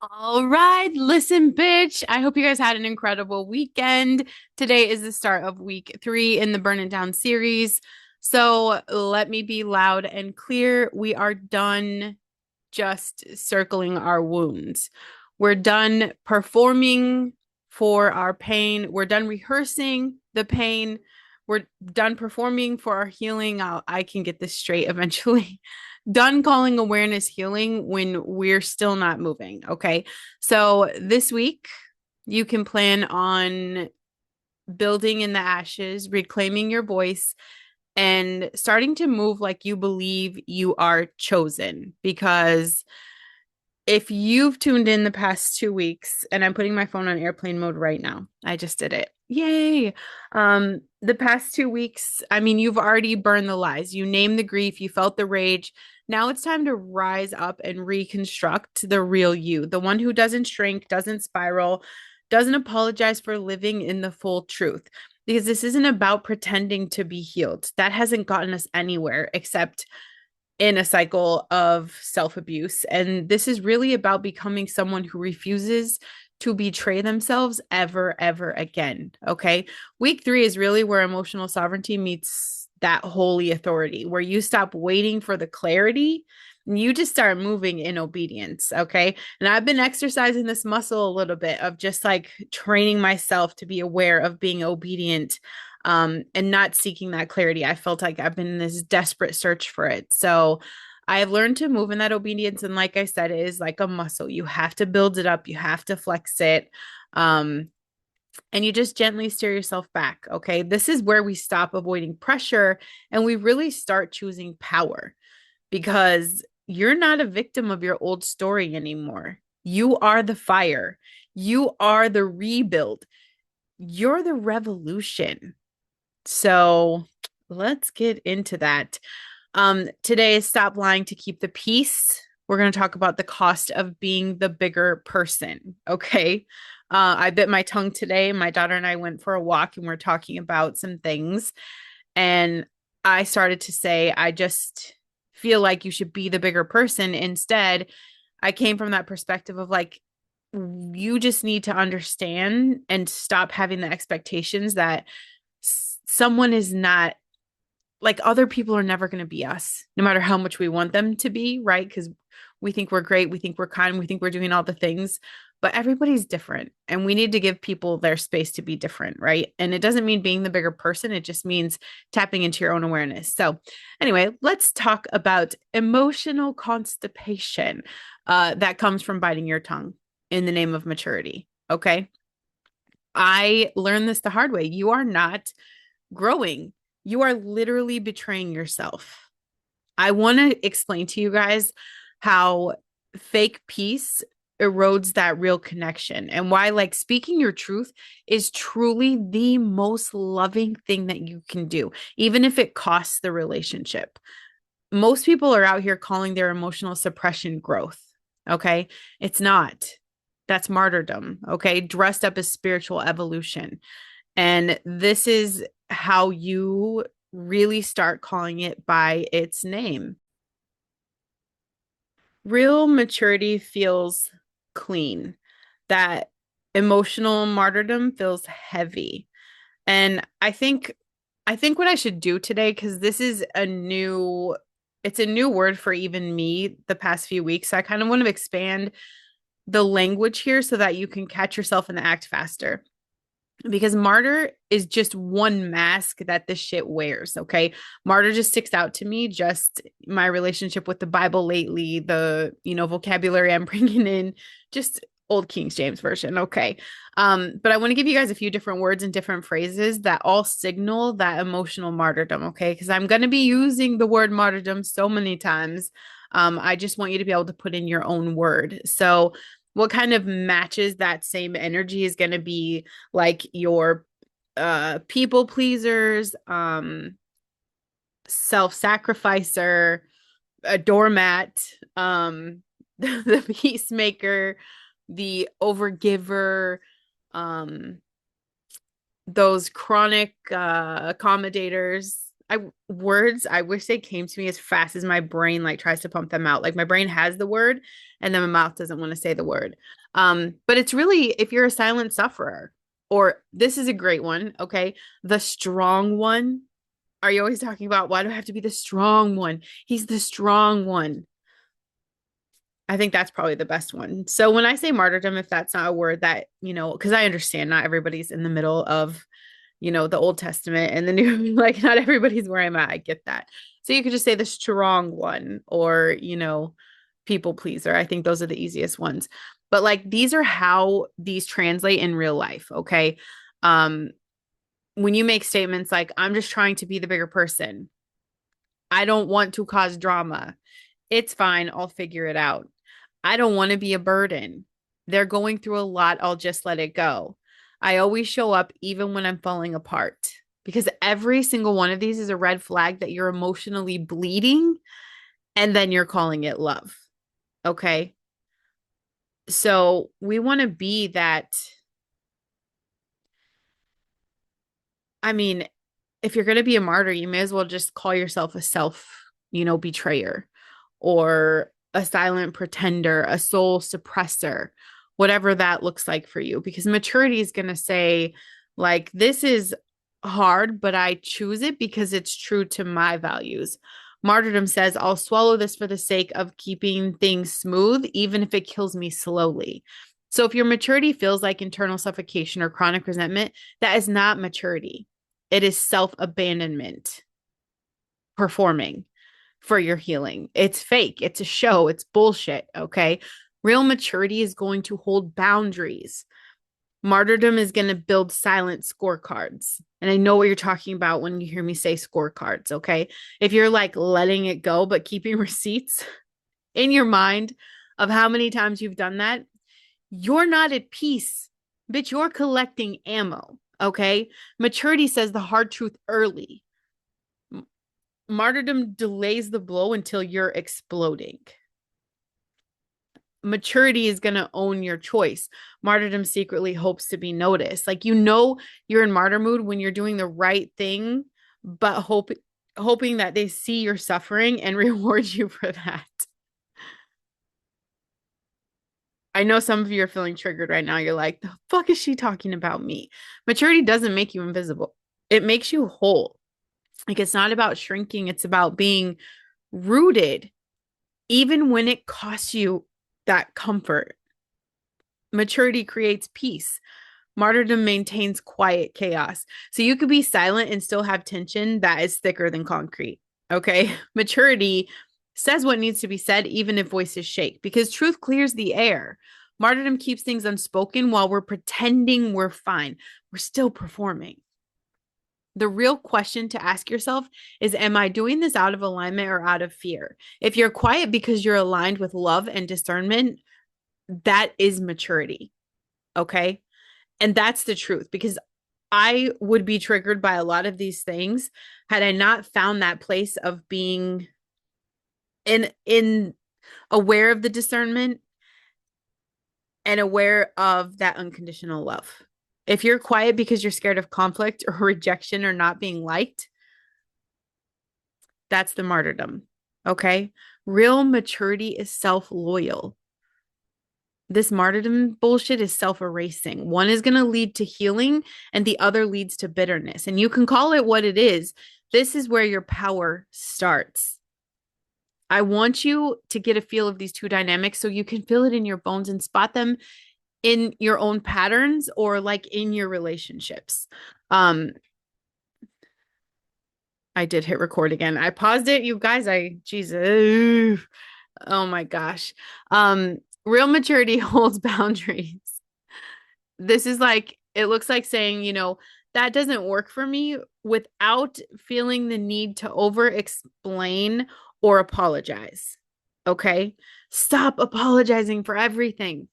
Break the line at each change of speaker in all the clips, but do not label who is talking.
All right, listen, bitch. I hope you guys had an incredible weekend. Today is the start of week 3 in the Burn It Down series. So let me be loud and clear. We are done just circling our wounds. We're done performing for our pain. We're done rehearsing the pain. We're done performing for our healing. I can get this straight eventually. Done calling awareness healing when we're still not moving. Okay. So this week, you can plan on building in the ashes, reclaiming your voice, and starting to move like you believe you are chosen. Because if you've tuned in the past 2 weeks, and I'm putting my phone on airplane mode right now, I just did it. Yay. The past 2 weeks, I mean, you've already burned the lies. You named the grief, you felt the rage. Now it's time to rise up and reconstruct the real you, the one who doesn't shrink, doesn't spiral, doesn't apologize for living in the full truth. Because this isn't about pretending to be healed. That hasn't gotten us anywhere except in a cycle of self abuse. And this is really about becoming someone who refuses to betray themselves ever, ever again. Okay. Week 3 is really where emotional sovereignty meets that holy authority, where you stop waiting for the clarity and you just start moving in obedience. Okay. And I've been exercising this muscle a little bit of just like training myself to be aware of being obedient and not seeking that clarity. I felt like I've been in this desperate search for it. So I have learned to move in that obedience. And like I said, it is like a muscle. You have to build it up, you have to flex it. Um, and you just gently steer yourself back. Okay. This is where we stop avoiding pressure and we really start choosing power because you're not a victim of your old story anymore. You are the fire, you are the rebuild, you're the revolution. So let's get into that. Today is Stop Lying to Keep the Peace. We're going to talk about the cost of being the bigger person. Okay. I bit my tongue today. My daughter and I went for a walk and we're talking about some things. And I started to say, I just feel like you should be the bigger person. Instead, I came from that perspective of like, you just need to understand and stop having the expectations that someone is not like other people are never going to be us, no matter how much we want them to be, right? Because we think we're great, we think we're kind, we think we're doing all the things, but everybody's different. And we need to give people their space to be different, right? And it doesn't mean being the bigger person, it just means tapping into your own awareness. So, anyway, let's talk about emotional constipation that comes from biting your tongue in the name of maturity. Okay. I learned this the hard way. You are not growing. You are literally betraying yourself. I want to explain to you guys how fake peace erodes that real connection and why like speaking your truth is truly the most loving thing that you can do, even if it costs the relationship. Most people are out here calling their emotional suppression growth. Okay. It's not. That's martyrdom. Okay. Dressed up as spiritual evolution. And this is how you really start calling it by its name. Real maturity feels clean. That emotional martyrdom feels heavy. And I think what I should do today, because this is it's a new word for even me the past few weeks. So I kind of want to expand the language here so that you can catch yourself in the act faster because martyr is just one mask that this shit wears. Okay. Martyr just sticks out to me, just my relationship with the Bible lately, the, vocabulary I'm bringing in, just old King James version. Okay. But I want to give you guys a few different words and different phrases that all signal that emotional martyrdom. Okay. Because I'm going to be using the word martyrdom so many times. I just want you to be able to put in your own word. So, what kind of matches that same energy is going to be like your people pleasers, self-sacrificer, a doormat, the peacemaker, the overgiver, um those chronic accommodators. words, I wish they came to me as fast as my brain like tries to pump them out. Like my brain has the word and then my mouth doesn't want to say the word. But it's really if you're a silent sufferer, or this is a great one, okay? The strong one. Are you always talking about why do I have to be the strong one? He's the strong one. I think that's probably the best one. So when I say martyrdom, if that's not a word that, because I understand not everybody's in the middle of, the Old Testament and the New, like not everybody's where I'm at. I get that. So you could just say the strong one or, people pleaser. I think those are the easiest ones. But like these are how these translate in real life. Okay. When you make statements like, I'm just trying to be the bigger person, I don't want to cause drama. It's fine. I'll figure it out. I don't want to be a burden. They're going through a lot. I'll just let it go. I always show up even when I'm falling apart because every single one of these is a red flag that you're emotionally bleeding and then you're calling it love. Okay. So we want to be that. I mean, if you're going to be a martyr, you may as well just call yourself a betrayer or a silent pretender, a soul suppressor, whatever that looks like for you. Because maturity is going to say, like, this is hard, but I choose it because it's true to my values. Martyrdom says, I'll swallow this for the sake of keeping things smooth, even if it kills me slowly. So if your maturity feels like internal suffocation or chronic resentment, that is not maturity. It is self-abandonment performing for your healing. It's fake. It's a show. It's bullshit. Okay. Real maturity is going to hold boundaries. Martyrdom is going to build silent scorecards. And I know what you're talking about when you hear me say scorecards. Okay. If you're like letting it go, but keeping receipts in your mind of how many times you've done that, you're not at peace, bitch. You're collecting ammo. Okay. Maturity says the hard truth early. Martyrdom delays the blow until you're exploding. Maturity is going to own your choice. Martyrdom secretly hopes to be noticed. Like, you're in martyr mood when you're doing the right thing, but hoping that they see your suffering and reward you for that. I know some of you are feeling triggered right now. You're like, the fuck is she talking about me? Maturity doesn't make you invisible. It makes you whole. Like, it's not about shrinking. It's about being rooted, even when it costs you that comfort. Maturity creates peace. Martyrdom maintains quiet chaos. So you could be silent and still have tension that is thicker than concrete. Okay. Maturity says what needs to be said, even if voices shake, because truth clears the air. Martyrdom keeps things unspoken while we're pretending we're fine. We're still performing. The real question to ask yourself is, am I doing this out of alignment or out of fear? If you're quiet because you're aligned with love and discernment, that is maturity. Okay. And that's the truth, because I would be triggered by a lot of these things had I not found that place of being in aware of the discernment and aware of that unconditional love. If you're quiet because you're scared of conflict or rejection or not being liked, that's the martyrdom. Okay. Real maturity is self-loyal. This martyrdom bullshit is self-erasing. One is going to lead to healing and the other leads to bitterness. And you can call it what it is. This is where your power starts. I want you to get a feel of these two dynamics so you can feel it in your bones and spot them in your own patterns or like in your relationships. I did hit record again. I paused it, you guys. Jesus. Oh my gosh. Real maturity holds boundaries. This is like, it looks like saying, that doesn't work for me without feeling the need to over explain or apologize. Okay. Stop apologizing for everything.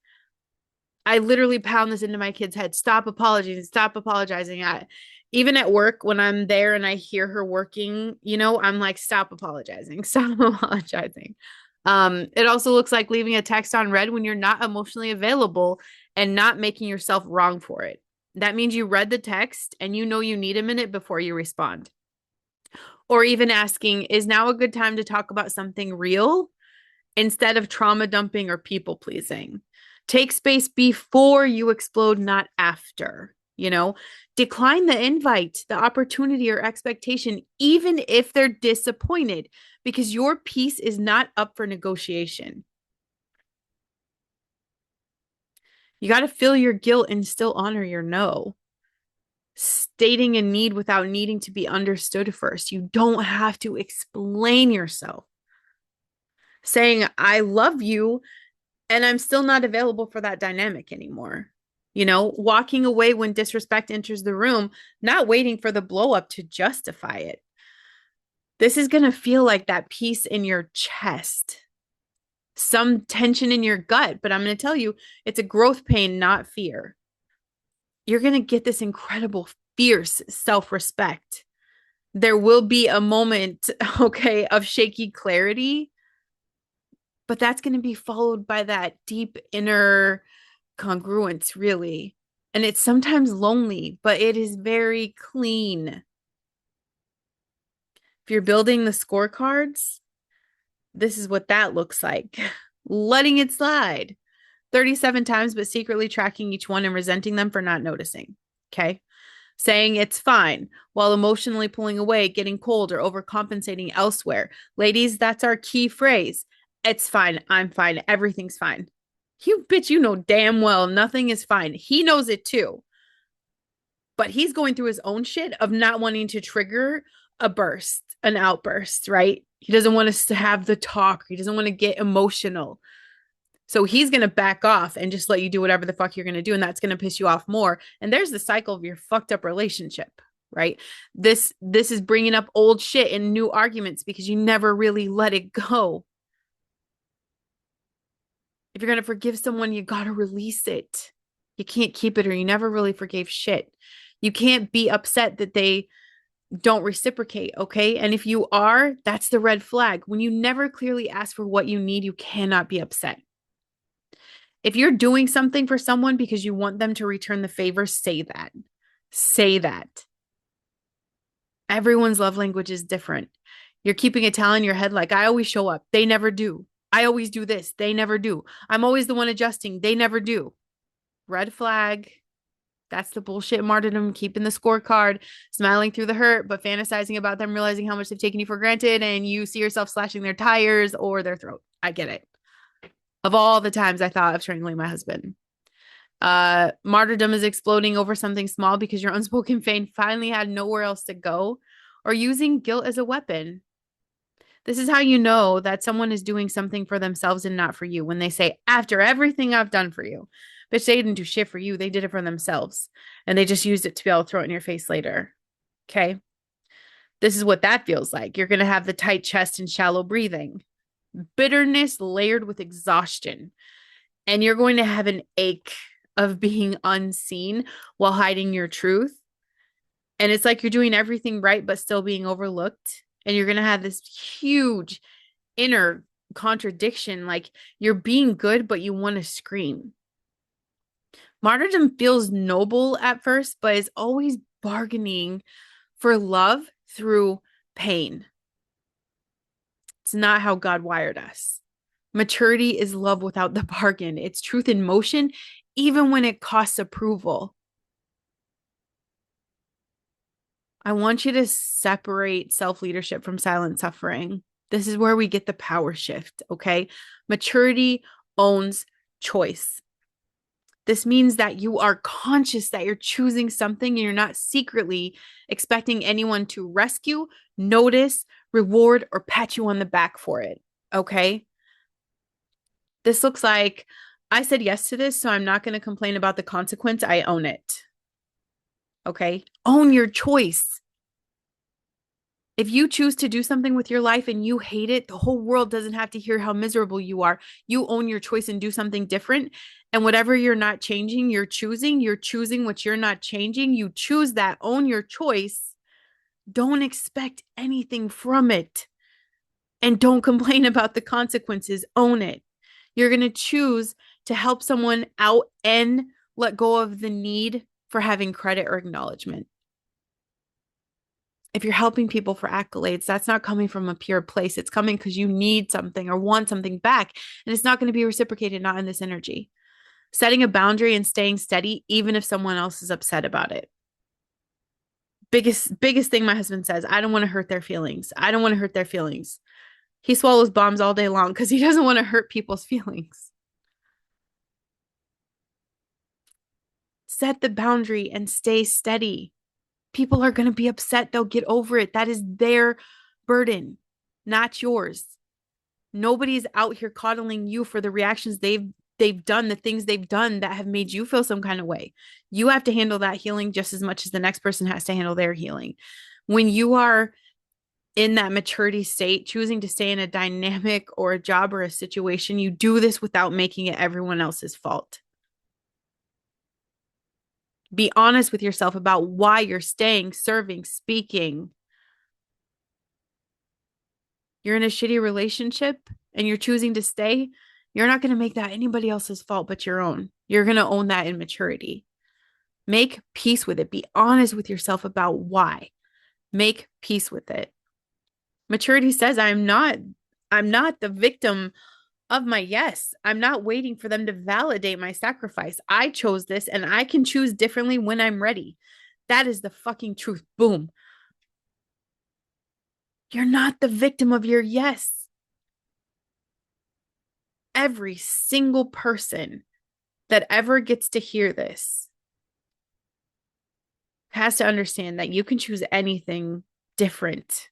I literally pound this into my kids' head. Stop apologizing. Stop apologizing. Even at work, when I'm there and I hear her working, I'm like, stop apologizing. Stop apologizing. It also looks like leaving a text on read when you're not emotionally available and not making yourself wrong for it. That means you read the text and you know you need a minute before you respond. Or even asking, is now a good time to talk about something real instead of trauma dumping or people pleasing? Take space before you explode, not after. Decline the invite, the opportunity, or expectation, even if they're disappointed, because your peace is not up for negotiation. You got to feel your guilt and still honor your no. Stating a need without needing to be understood first. You don't have to explain yourself. Saying, I love you, and I'm still not available for that dynamic anymore. Walking away when disrespect enters the room, not waiting for the blow up to justify it. This is going to feel like that peace in your chest, some tension in your gut, but I'm going to tell you, it's a growth pain, not fear. You're going to get this incredible, fierce self-respect. There will be a moment, okay, of shaky clarity, but that's going to be followed by that deep inner congruence, really. And it's sometimes lonely, but it is very clean. If you're building the scorecards, this is what that looks like. Letting it slide 37 times, but secretly tracking each one and resenting them for not noticing. Okay. Saying it's fine while emotionally pulling away, getting cold, or overcompensating elsewhere. Ladies, that's our key phrase. It's fine. I'm fine. Everything's fine. You bitch, you know damn well nothing is fine. He knows it too. But he's going through his own shit of not wanting to trigger a burst, an outburst, right? He doesn't want us to have the talk. He doesn't want to get emotional. So he's going to back off and just let you do whatever the fuck you're going to do. And that's going to piss you off more. And there's the cycle of your fucked up relationship, right? This is bringing up old shit and new arguments because you never really let it go. If you're going to forgive someone, you got to release it. You can't keep it, or you never really forgave shit. You can't be upset that they don't reciprocate, okay? And if you are, that's the red flag. When you never clearly ask for what you need, you cannot be upset. If you're doing something for someone because you want them to return the favor, say that. Say that. Everyone's love language is different. You're keeping a tally in your head like, I always show up. They never do. I always do this. They never do. I'm always the one adjusting. They never do. Red flag. That's the bullshit martyrdom, keeping the scorecard, smiling through the hurt, but fantasizing about them, realizing how much they've taken you for granted, and you see yourself slashing their tires or their throat. I get it. Of all the times I thought of strangling my husband. Martyrdom is exploding over something small because your unspoken pain finally had nowhere else to go, or using guilt as a weapon. This is how you know that someone is doing something for themselves and not for you. When they say, after everything I've done for you, bitch, they didn't do shit for you. They did it for themselves. And they just used it to be able to throw it in your face later. Okay. This is what that feels like. You're going to have the tight chest and shallow breathing, bitterness layered with exhaustion. And you're going to have an ache of being unseen while hiding your truth. And it's like you're doing everything right, but still being overlooked. And you're going to have this huge inner contradiction. Like you're being good, but you want to scream. Martyrdom feels noble at first, but is always bargaining for love through pain. It's not how God wired us. Maturity is love without the bargain. It's truth in motion, even when it costs approval. I want you to separate self-leadership from silent suffering. This is where we get the power shift, okay? Maturity owns choice. This means that you are conscious that you're choosing something and you're not secretly expecting anyone to rescue, notice, reward, or pat you on the back for it, okay? This looks like, I said yes to this, so I'm not going to complain about the consequence. I own it, okay? Own your choice. If you choose to do something with your life and you hate it, the whole world doesn't have to hear how miserable you are. You own your choice and do something different. And whatever you're not changing, you're choosing what you're not changing. You choose that, own your choice. Don't expect anything from it. And don't complain about the consequences. Own it. You're going to choose to help someone out and let go of the need for having credit or acknowledgement. If you're helping people for accolades, that's not coming from a pure place. It's coming because you need something or want something back. And it's not going to be reciprocated, not in this energy. Setting a boundary and staying steady, even if someone else is upset about it. Biggest thing my husband says, I don't want to hurt their feelings. I don't want to hurt their feelings. He swallows bombs all day long because he doesn't want to hurt people's feelings. Set the boundary and stay steady. People are going to be upset. They'll get over it. That is their burden, not yours. Nobody's out here coddling you for the reactions they've done, the things they've done that have made you feel some kind of way. You have to handle that healing just as much as the next person has to handle their healing. When you are in that maturity state, choosing to stay in a dynamic or a job or a situation, you do this without making it everyone else's fault. Be honest with yourself about why you're staying, serving, speaking. You're in a shitty relationship and you're choosing to stay. You're not going to make that anybody else's fault but your own. You're going to own that in maturity. Make peace with it. Be honest with yourself about why. Make peace with it. Maturity says I'm not the victim of my yes. I'm not waiting for them to validate my sacrifice. I chose this and I can choose differently when I'm ready. That is the fucking truth. Boom. You're not the victim of your yes. Every single person that ever gets to hear this has to understand that you can choose anything different.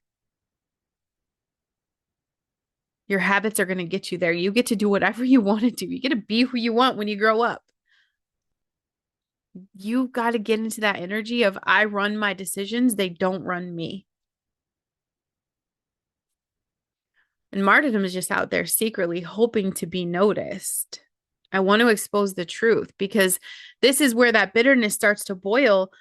Your habits are going to get you there. You get to do whatever you want to do. You get to be who you want when you grow up. You got to get into that energy of I run my decisions, they don't run me. And martyrdom is just out there secretly hoping to be noticed. I want to expose the truth because this is where that bitterness starts to boil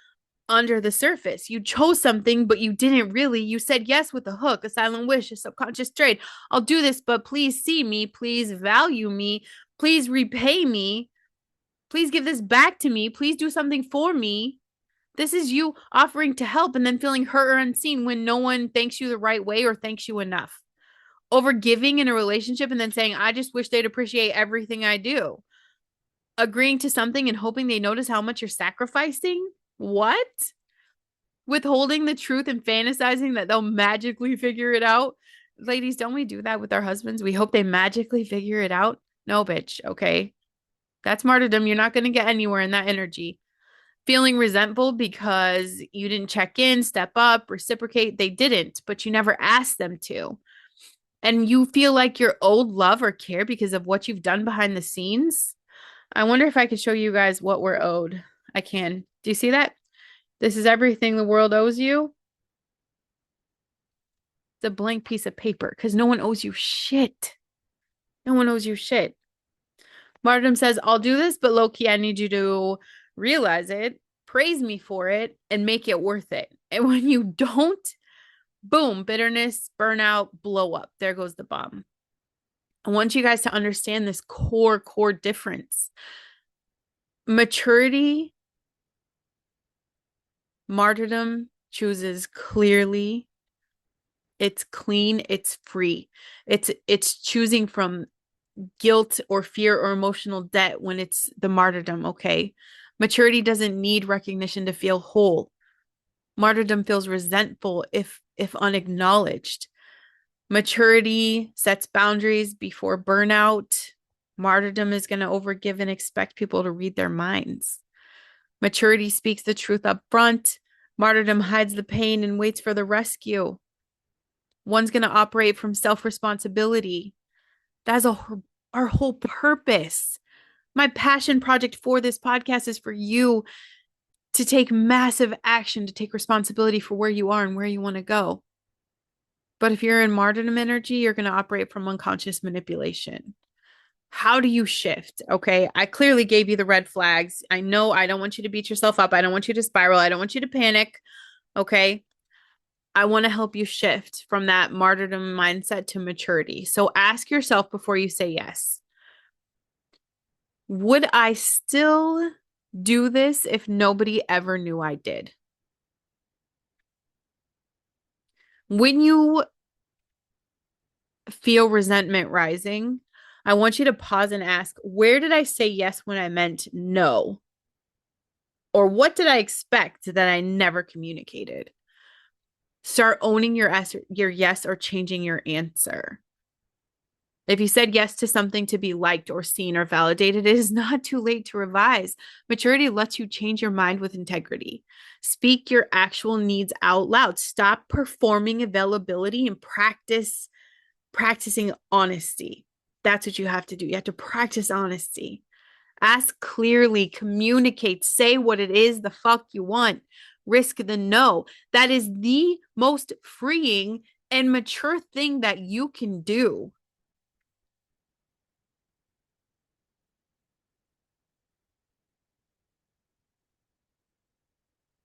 under the surface. You chose something, but you didn't really. You said yes with a hook, a silent wish, a subconscious trade. I'll do this, but please see me. Please value me. Please repay me. Please give this back to me. Please do something for me. This is you offering to help and then feeling hurt or unseen when no one thanks you the right way or thanks you enough. Over giving in a relationship and then saying, I just wish they'd appreciate everything I do. Agreeing to something and hoping they notice how much you're sacrificing. What? Withholding the truth and fantasizing that they'll magically figure it out. Ladies, don't we do that with our husbands? We hope they magically figure it out. No, bitch. Okay. That's martyrdom. You're not going to get anywhere in that energy. Feeling resentful because you didn't check in, step up, reciprocate. They didn't, but you never asked them to. And you feel like you're owed love or care because of what you've done behind the scenes. I wonder if I could show you guys what we're owed. I can. Do you see that? This is everything the world owes you. It's a blank piece of paper because no one owes you shit. No one owes you shit. Martyrdom says, I'll do this, but low key, I need you to realize it, praise me for it, and make it worth it. And when you don't, boom, bitterness, burnout, blow up. There goes the bomb. I want you guys to understand this core difference. Maturity, martyrdom chooses clearly. It's clean, it's free. It's choosing from guilt or fear or emotional debt when it's the martyrdom, okay? Maturity doesn't need recognition to feel whole. Martyrdom feels resentful if unacknowledged. Maturity sets boundaries before burnout. Martyrdom is going to overgive and expect people to read their minds. Maturity speaks the truth up front. Martyrdom hides the pain and waits for the rescue. One's going to operate from self-responsibility. That's our whole purpose. My passion project for this podcast is for you to take massive action, to take responsibility for where you are and where you want to go. But if you're in martyrdom energy, you're going to operate from unconscious manipulation. How do you shift? Okay, I clearly gave you the red flags. I know I don't want you to beat yourself up. I don't want you to spiral. I don't want you to panic. Okay, I want to help you shift from that martyrdom mindset to maturity. So ask yourself before you say yes. Would I still do this if nobody ever knew I did? When you feel resentment rising, I want you to pause and ask, where did I say yes when I meant no? Or what did I expect that I never communicated? Start owning your yes or changing your answer. If you said yes to something to be liked or seen or validated, it is not too late to revise. Maturity lets you change your mind with integrity. Speak your actual needs out loud. Stop performing availability and practicing honesty. That's what you have to do. You have to practice honesty. Ask clearly, communicate, say what it is the fuck you want. Risk the no. That is the most freeing and mature thing that you can do.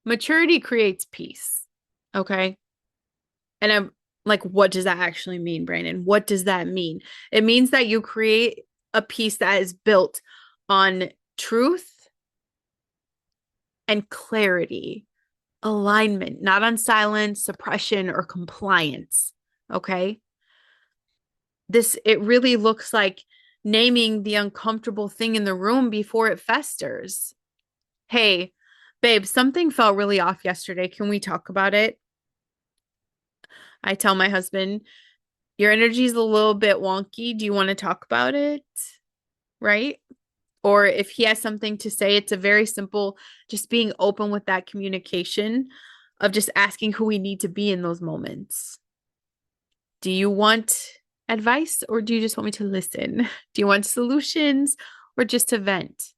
Maturity creates peace. Okay. And I'm like, what does that actually mean, Brandon? What does that mean? It means that you create a peace that is built on truth and clarity, alignment, not on silence, suppression, or compliance. Okay. It really looks like naming the uncomfortable thing in the room before it festers. Hey, babe, something felt really off yesterday. Can we talk about it? I tell my husband, your energy is a little bit wonky. Do you want to talk about it? Right? Or if he has something to say, it's a very simple, just being open with that communication of just asking who we need to be in those moments. Do you want advice or do you just want me to listen? Do you want solutions or just to vent?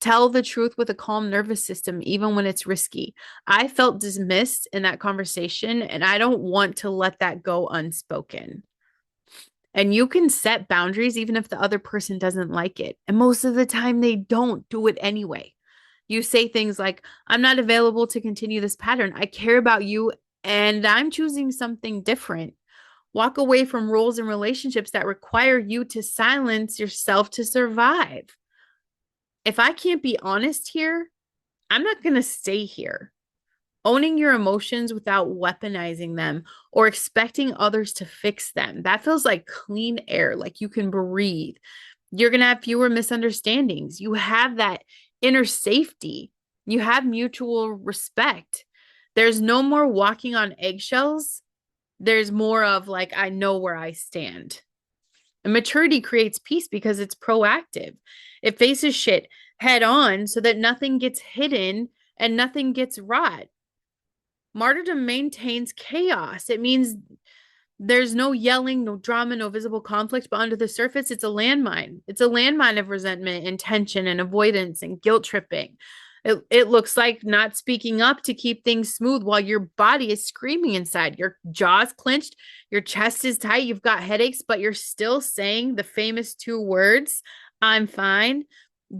Tell the truth with a calm nervous system, even when it's risky. I felt dismissed in that conversation, and I don't want to let that go unspoken. And you can set boundaries even if the other person doesn't like it. And most of the time, they don't do it anyway. You say things like, I'm not available to continue this pattern. I care about you and I'm choosing something different. Walk away from roles and relationships that require you to silence yourself to survive. If I can't be honest here, I'm not going to stay here. Owning your emotions without weaponizing them or expecting others to fix them. That feels like clean air, like you can breathe. You're going to have fewer misunderstandings. You have that inner safety. You have mutual respect. There's no more walking on eggshells. There's more of like, I know where I stand. And maturity creates peace because it's proactive. It faces shit head on so that nothing gets hidden and nothing gets rot. Martyrdom maintains chaos. It means there's no yelling, no drama, no visible conflict, but under the surface, it's a landmine. It's a landmine of resentment and tension and avoidance and guilt tripping. It looks like not speaking up to keep things smooth while your body is screaming inside. Your jaw's clenched, your chest is tight, you've got headaches, but you're still saying the famous two words, I'm fine,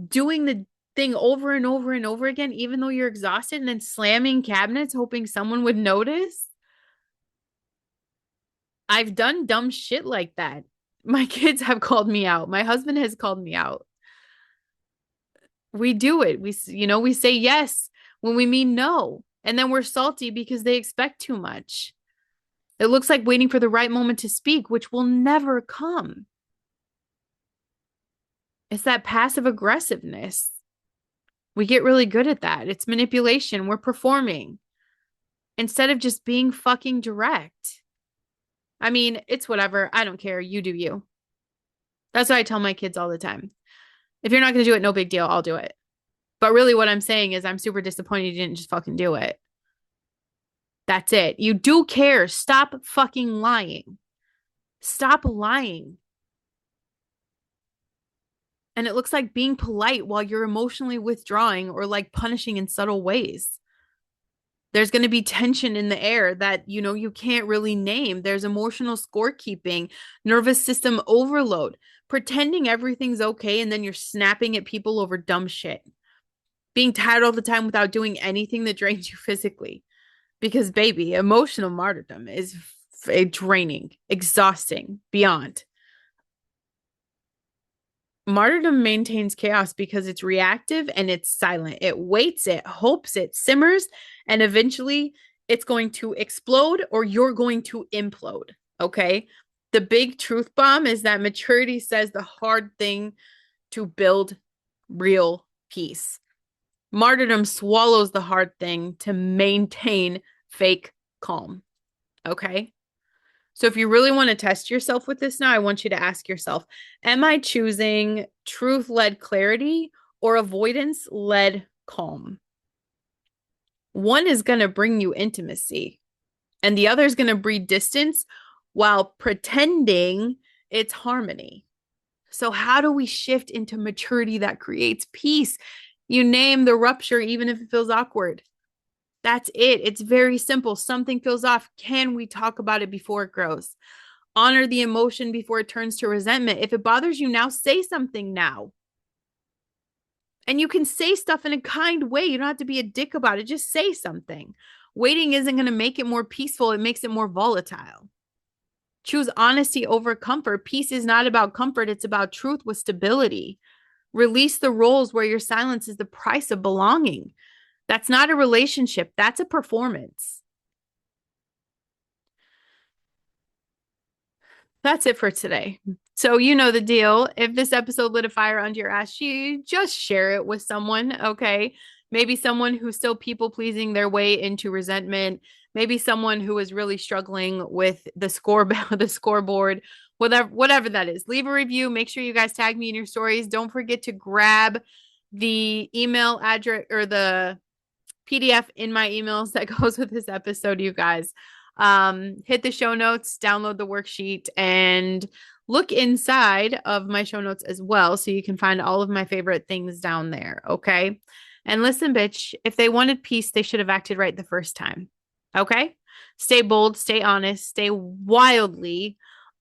doing the thing over and over and over again, even though you're exhausted, and then slamming cabinets, hoping someone would notice. I've done dumb shit like that. My kids have called me out. My husband has called me out. We do it. We say yes when we mean no. And then we're salty because they expect too much. It looks like waiting for the right moment to speak, which will never come. It's that passive aggressiveness. We get really good at that. It's manipulation. We're performing instead of just being fucking direct. I mean, it's whatever. I don't care. You do you. That's what I tell my kids all the time. If you're not going to do it, no big deal. I'll do it. But really, what I'm saying is, I'm super disappointed you didn't just fucking do it. That's it. You do care. Stop fucking lying. Stop lying. And it looks like being polite while you're emotionally withdrawing or like punishing in subtle ways. There's going to be tension in the air that, you can't really name. There's emotional scorekeeping, nervous system overload, pretending everything's okay, and then you're snapping at people over dumb shit. Being tired all the time without doing anything that drains you physically. Because, baby, emotional martyrdom is draining, exhausting, beyond. Martyrdom maintains chaos because it's reactive and it's silent. It waits, it hopes, it simmers, and eventually it's going to explode or you're going to implode. Okay. The big truth bomb is that maturity says the hard thing to build real peace. Martyrdom swallows the hard thing to maintain fake calm. Okay. So if you really want to test yourself with this now, I want you to ask yourself, am I choosing truth-led clarity or avoidance-led calm? One is going to bring you intimacy, and the other is going to breed distance while pretending it's harmony. So how do we shift into maturity that creates peace? You name the rupture, even if it feels awkward. That's it. It's very simple. Something feels off. Can we talk about it before it grows? Honor the emotion before it turns to resentment. If it bothers you now, say something now. And you can say stuff in a kind way. You don't have to be a dick about it. Just say something. Waiting isn't going to make it more peaceful. It makes it more volatile. Choose honesty over comfort. Peace is not about comfort. It's about truth with stability. Release the roles where your silence is the price of belonging. That's not a relationship. That's a performance. That's it for today. So you know the deal. If this episode lit a fire under your ass, you just share it with someone, okay? Maybe someone who's still people pleasing their way into resentment. Maybe someone who is really struggling with the scoreboard, whatever that is. Leave a review. Make sure you guys tag me in your stories. Don't forget to grab the email address or the PDF in my emails that goes with this episode, you guys. Hit the show notes, download the worksheet, and look inside of my show notes as well so you can find all of my favorite things down there, okay? And listen, bitch, if they wanted peace, they should have acted right the first time, okay? Stay bold, stay honest, stay wildly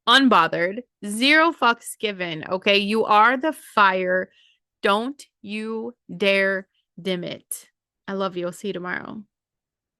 unbothered, zero fucks given, okay? You are the fire. Don't you dare dim it. I love you. I'll see you tomorrow.